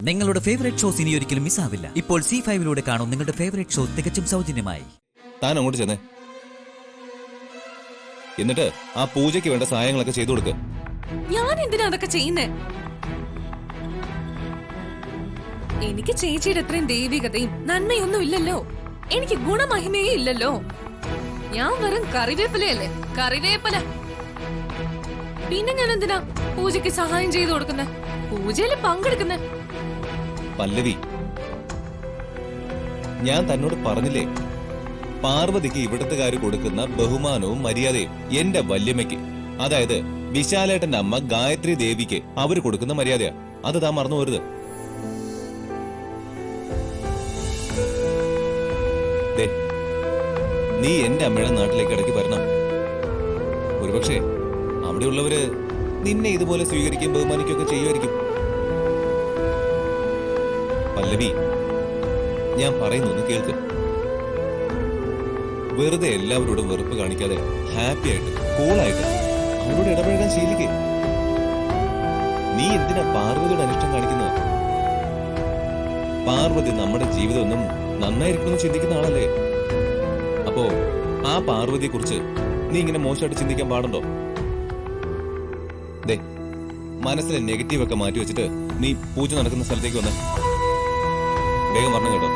നിങ്ങളുടെ favourite shows ഇനി ഒരിക്കലും മിസ്സാവില്ല. ഇപ്പോൾ C5 കാണും നിങ്ങളുടെ ഫേവറേറ്റ് ഷോ തികച്ചും സൗജന്യമായി. താൻ അങ്ങോട്ട് ചെന്നേ, എന്നിട്ട് ആ പൂജയ്ക്ക് വേണ്ട സഹായങ്ങളൊക്കെ ചെയ്തു കൊടുക്ക്. ഞാൻ എന്തിനാ അതൊക്കെ ചെയ്യുന്നേ? എനിക്ക് ചേച്ചിയുടെ അത്രയും ദൈവികതയും നന്മയൊന്നും ഇല്ലല്ലോ. എനിക്ക് ഗുണമഹിമയേ ഇല്ലല്ലോ. ഞാൻ വെറും കറിവേപ്പിലയല്ലേ, കറിവേപ്പില. പിന്നെ ഞാൻ എന്തിനാ പൂജയ്ക്ക് സഹായം ചെയ്തു കൊടുക്കുന്നെ, പൂജയിൽ പങ്കെടുക്കുന്നെ? പല്ലവി, ഞാൻ തന്നോട് പറഞ്ഞില്ലേ, പാർവതിക്ക് ഇവിടത്തുകാര് കൊടുക്കുന്ന ബഹുമാനവും മര്യാദയും എന്റെ വല്യമ്മയ്ക്ക്, അതായത് വിശാലേട്ടന്റെ അമ്മ ഗായത്രി ദേവിക്ക് അവര് കൊടുക്കുന്ന മര്യാദയാ. അത് താൻ മറന്നു പോരുത്. നീ എന്റെ അമ്മയുടെ നാട്ടിലേക്ക് ഇടയ്ക്ക് വരണം. ഒരുപക്ഷെ അവിടെയുള്ളവര് നിന്നെ ഇതുപോലെ സ്വീകരിക്കുകയും ബഹുമാനിക്കുകയൊക്കെ ചെയ്യുമായിരിക്കും. പല്ലവി, ഞാൻ പറയുന്നൊന്ന് കേൾക്ക്. വെറുതെ എല്ലാവരോടും വെറുപ്പ് കാണിക്കാതെ ഹാപ്പി ആയിട്ട് കൂളായിട്ട് അവരോട് ഇടപഴകാൻ ശീലിക്കേ. നീ എന്തിനാ പാർവതിയുടെ അനിഷ്ടം കാണിക്കുന്നത്? പാർവതി നമ്മുടെ ജീവിതം ഒന്നും നന്നായിരിക്കുമെന്ന് ചിന്തിക്കുന്ന ആളല്ലേ. അപ്പോ ആ പാർവതിയെ കുറിച്ച് നീ ഇങ്ങനെ മോശമായിട്ട് ചിന്തിക്കാൻ പാടുണ്ടോ? ദേ, മനസ്സിലെ നെഗറ്റീവ് ഒക്കെ മാറ്റി വെച്ചിട്ട് നീ പൂജ നടക്കുന്ന സ്ഥലത്തേക്ക് വന്നേ. വേഗം പറഞ്ഞു കേട്ടോ.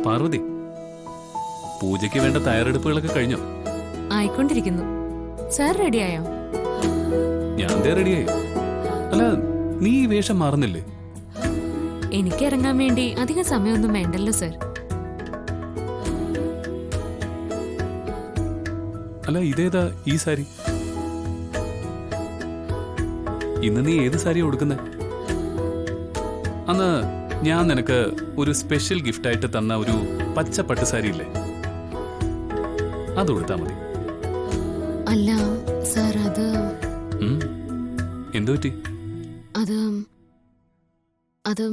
പാർവതി, പൂജയ്ക്ക് വേണ്ട തയ്യാറെടുപ്പുകളൊക്കെ കഴിഞ്ഞോ? ആയിക്കൊണ്ടിരിക്കുന്നു. സാർ റെഡിയായോ? ഞാൻ റെഡിയായി. അല്ല, നീ ഈ വേഷം മാറുന്നില്ലേ? എനിക്ക് ഇറങ്ങാൻ വേണ്ടി അധികം സമയമൊന്നും വേണ്ടല്ലോ സർ. അല്ല, ഇതേതാ ഈ സാരി? ഇന്ന് നീ ഏത് സാരിയാ ഉടുക്കുന്നേ? അന്ന് ഞാൻ നിനക്ക് ഒരു സ്പെഷ്യൽ ഗിഫ്റ്റായിട്ട് തന്ന ഒരു പച്ച പട്ട് സാരി ഇല്ലേ, അത് കൊടുത്താ മതി. അല്ല സാർ, അത് എന്തു പറ്റി? അത്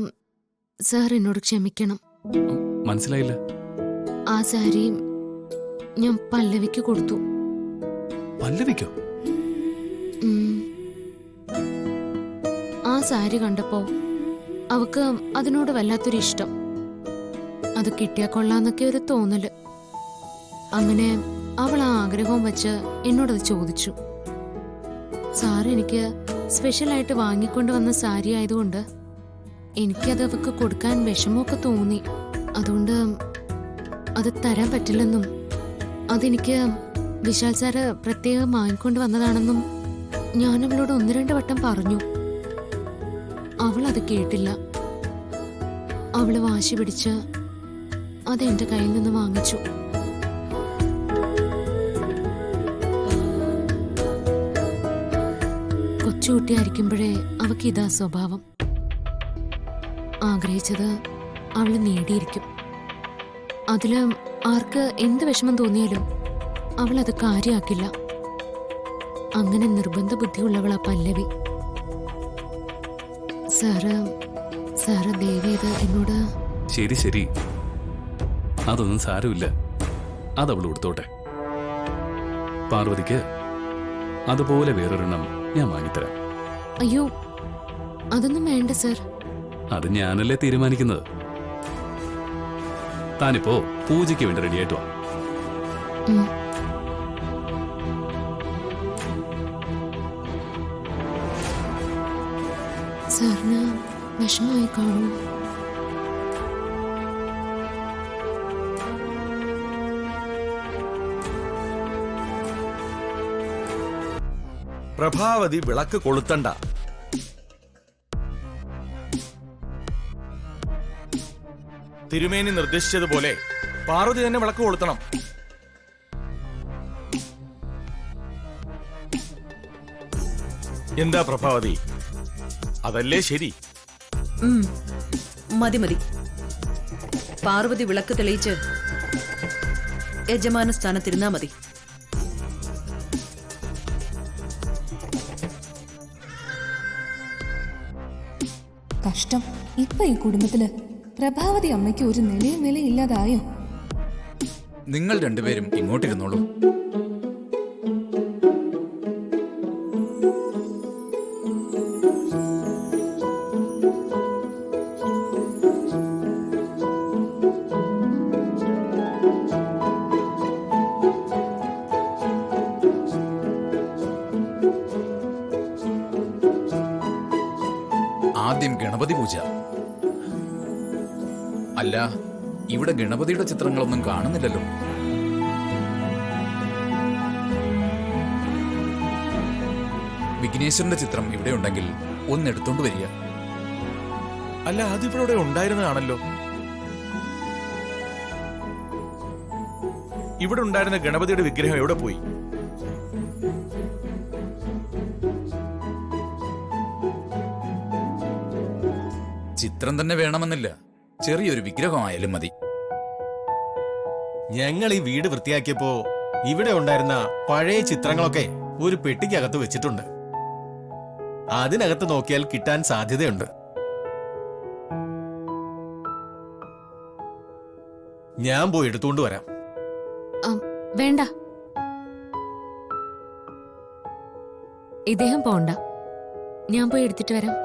സാർ എന്നോട് ക്ഷമിക്കണം. മനസ്സിലായില്ല. ആ സാരി ഞാൻ പല്ലവിക്ക് കൊടുത്തു. പല്ലവിക്കോ? ആ സാരി കണ്ടപ്പോ അവക്ക് അതിനോട് വല്ലാത്തൊരു ഇഷ്ടം. അത് കിട്ടിയാ കൊള്ളാന്നൊക്കെ ഒരു തോന്നല്. അങ്ങനെ അവൾ ആ ആഗ്രഹവും വെച്ച് എന്നോടത് ചോദിച്ചു. സാർ എനിക്ക് സ്പെഷ്യലായിട്ട് വാങ്ങിക്കൊണ്ട് വന്ന സാരി ആയതുകൊണ്ട് എനിക്കത് അവക്ക് കൊടുക്കാൻ വിഷമമൊക്കെ തോന്നി. അതുകൊണ്ട് അത് തരാൻ പറ്റില്ലെന്നും അതെനിക്ക് വിശാൽ സാറ് പ്രത്യേകം വാങ്ങിക്കൊണ്ട് വന്നതാണെന്നും ഞാൻ അവളോട് 1-2 വട്ടം പറഞ്ഞു. അവൾ അത് കേട്ടില്ല. അവള് വാശി പിടിച്ച് അത് എന്റെ കയ്യിൽ നിന്ന് വാങ്ങിച്ചു. കൊച്ചുകുട്ടിയായിരിക്കുമ്പോഴേ അവക്ക് ഇതാ സ്വഭാവം. ആഗ്രഹിച്ചത് അവള് നേടിയിരിക്കും. അതില് ആർക്ക് എന്ത് വിഷമം തോന്നിയാലും അവളത് കാര്യമാക്കില്ല. അങ്ങനെ നിർബന്ധ ബുദ്ധിയുള്ളവളാ പല്ലവി. സാറ് ദയവേത് എന്നോട്. ശരി ശരി, അതൊന്നും സാരമില്ല. അതവൾ കൊടുത്തോട്ടെ. പാർവതിക്ക് അതുപോലെ വേറൊരെണ്ണം ഞാൻ വാങ്ങിത്തരാം. അയ്യോ, അതൊന്നും വേണ്ട സർ. അത് ഞാനല്ലേ തീരുമാനിക്കുന്നത്. താനിപ്പോ പൂജയ്ക്ക് വേണ്ടി റെഡിയായിട്ട് വാ. സാറിന് വിഷമമായി കാണൂ. പ്രഭാവതി വിളക്ക് കൊളുത്തണ്ട. തിരുമേനി നിർദ്ദേശിച്ചതുപോലെ പാർവതി തന്നെ വിളക്ക് കൊളുത്തണം. എന്താ പ്രഭാവതി, അതല്ലേ ശരി? മതി മതി. പാർവതി വിളക്ക് തെളിയിച്ച് യജമാന സ്ഥാനത്തിരുന്നാ മതി. കഷ്ടം. ഇപ്പൊ ഈ കുടുംബത്തില് പ്രഭാവതി അമ്മയ്ക്ക് ഒരു നിലയും വിലയില്ലാതായോ? നിങ്ങൾ രണ്ടുപേരും ഇങ്ങോട്ടിരുന്നോളൂ. ആദ്യം ഗണപതി പൂജ. അല്ല, ഇവിടെ ഗണപതിയുടെ ചിത്രങ്ങളൊന്നും കാണുന്നില്ലല്ലോ. വിഘ്നേശ്വരന്റെ ചിത്രം ഇവിടെ ഉണ്ടെങ്കിൽ ഒന്നെടുത്തോണ്ട് വരിക. അല്ല, അതിവിടെ ഉണ്ടായിരുന്നതാണല്ലോ. ഇവിടെ ഉണ്ടായിരുന്ന ഗണപതിയുടെ വിഗ്രഹം എവിടെ പോയി? ചിത്രം തന്നെ വേണമെന്നില്ല, ചെറിയൊരു വിഗ്രഹമായാലും മതി. ഞങ്ങൾ ഈ വീട് വൃത്തിയാക്കിയപ്പോ ഇവിടെ ഉണ്ടായിരുന്ന പഴയ ചിത്രങ്ങളൊക്കെ ഒരു പെട്ടിക്കകത്ത് വെച്ചിട്ടുണ്ട്. അതിനകത്ത് നോക്കിയാൽ കിട്ടാൻ സാധ്യതയുണ്ട്. ഞാൻ പോയി എടുത്തുകൊണ്ട് വരാം. വേണ്ട, ഇദ്ദേഹം പോണ്ട. ഞാൻ പോയി എടുത്തിട്ട് വരാം.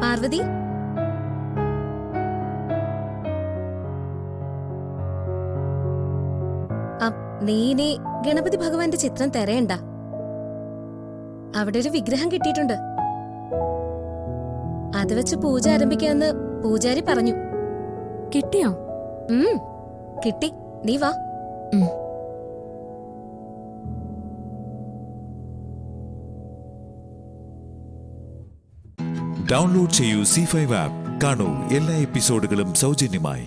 പാർവതി, നീ ഇനി ഗണപതി ഭഗവാന്റെ ചിത്രം തെരയണ്ട. അവിടെ ഒരു വിഗ്രഹം കിട്ടിയിട്ടുണ്ട്. അത് വെച്ച് പൂജ ആരംഭിക്കാന്ന് പൂജാരി പറഞ്ഞു. കിട്ടിയോ? കിട്ടി. നീ വാ. ഡൗൺലോഡ് ചെയ്യൂ C5 ആപ്പ്. കാണൂ എല്ലാ എപ്പിസോഡുകളും സൗജന്യമായി.